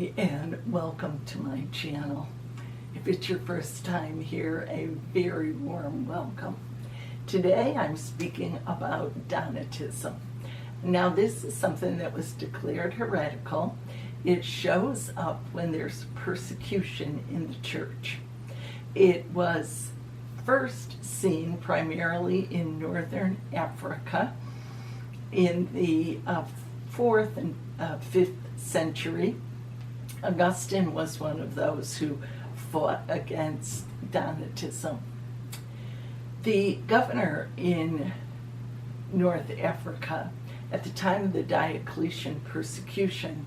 Hi, and welcome to my channel. If it's your first time here, a very warm welcome. Today I'm speaking about Donatism. Now this is something that was declared heretical. It shows up when there's persecution in the church. It was first seen primarily in northern Africa in the 4th and 5th century. Augustine was one of those who fought against Donatism. The governor in North Africa at the time of the Diocletian persecution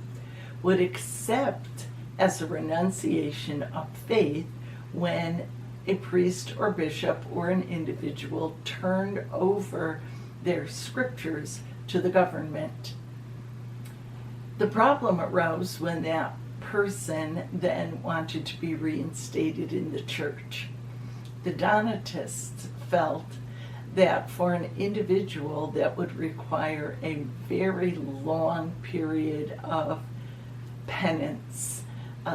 would accept as a renunciation of faith when a priest or bishop or an individual turned over their scriptures to the government. The problem arose when that person then wanted to be reinstated in the church. The Donatists felt that for an individual that would require a very long period of penance,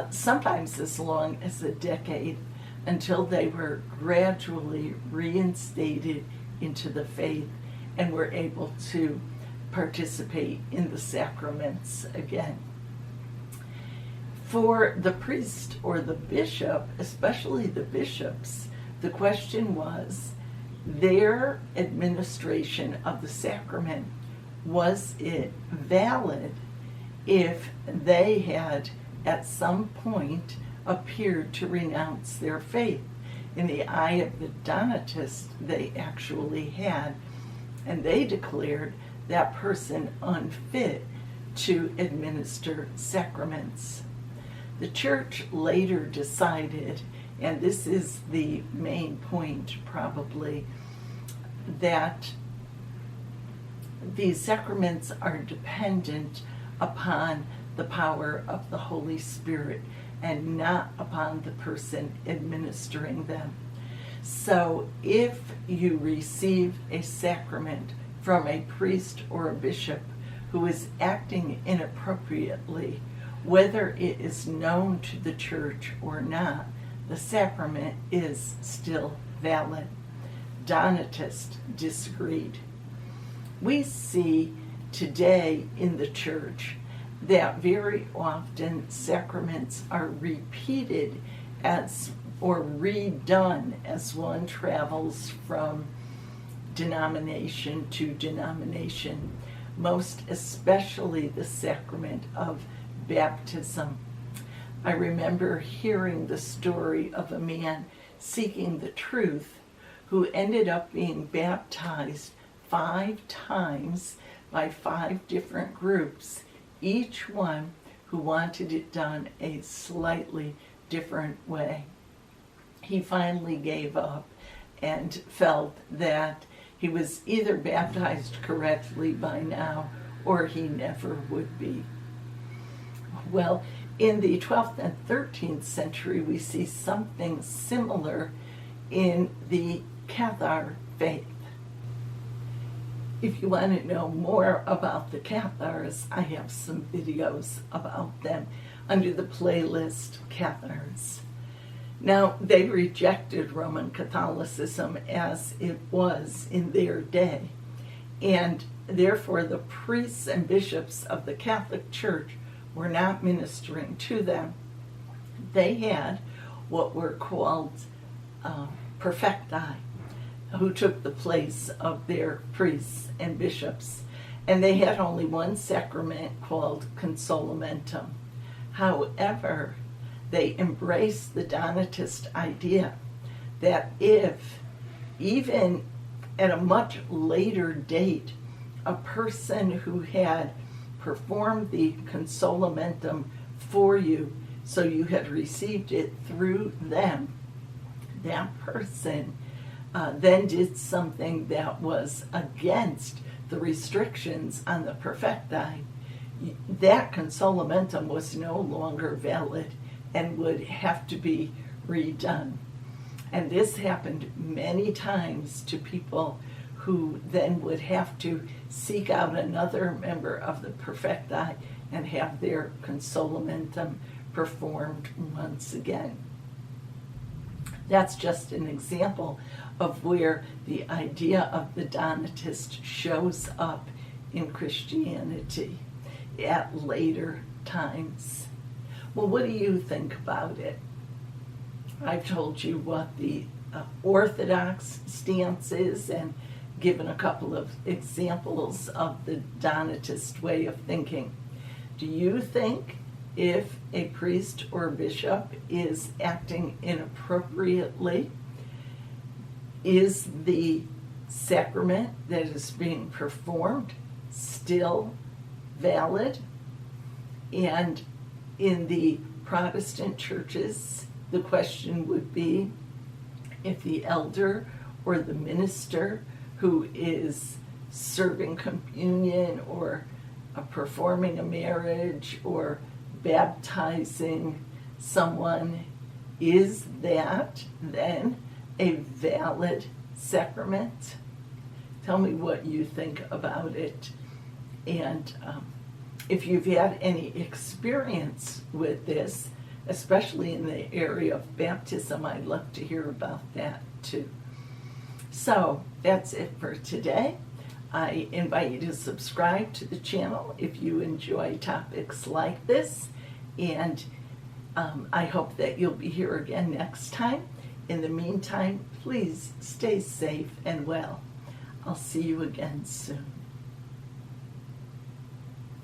sometimes as long as a decade, until they were gradually reinstated into the faith and were able to participate in the sacraments again. For the priest or the bishop, especially the bishops, the question was their administration of the sacrament. Was it valid if they had at some point appeared to renounce their faith? In the eye of the Donatists, they actually had, and they declared that person unfit to administer sacraments. The church later decided, and this is the main point probably, that these sacraments are dependent upon the power of the Holy Spirit and not upon the person administering them. So if you receive a sacrament from a priest or a bishop who is acting inappropriately, whether it is known to the church or not, the sacrament is still valid. Donatists disagreed. We see today in the church that very often sacraments are repeated as or redone as one travels from denomination to denomination, most especially the sacrament of baptism. I remember hearing the story of a man seeking the truth who ended up being baptized 5 times by 5 different groups, each one who wanted it done a slightly different way. He finally gave up and felt that he was either baptized correctly by now or he never would be. Well, in the 12th and 13th century, we see something similar in the Cathar faith. If you want to know more about the Cathars, I have some videos about them under the playlist Cathars. Now, they rejected Roman Catholicism as it was in their day, and therefore the priests and bishops of the Catholic Church were not ministering to them. They had what were called perfecti, who took the place of their priests and bishops, and they had only one sacrament called consolamentum. However, they embraced the Donatist idea that if, even at a much later date, a person who had performed the consolamentum for you, so you had received it through them, that person then did something that was against the restrictions on the perfecti, that consolamentum was no longer valid and would have to be redone. And this happened many times to people who then would have to seek out another member of the perfecti and have their consolamentum performed once again. That's just an example of where the idea of the Donatist shows up in Christianity at later times. Well, what do you think about it? I've told you what the orthodox stance is and given a couple of examples of the Donatist way of thinking. Do you think if a priest or bishop is acting inappropriately, is the sacrament that is being performed still valid? And in the Protestant churches, the question would be if the elder or the minister who is serving communion or performing a marriage or baptizing someone, is that then a valid sacrament? Tell me what you think about it. And if you've had any experience with this, especially in the area of baptism, I'd love to hear about that too. So that's it for today. I invite you to subscribe to the channel if you enjoy topics like this, and I hope that you'll be here again next time. In the meantime, please stay safe and well. I'll see you again soon.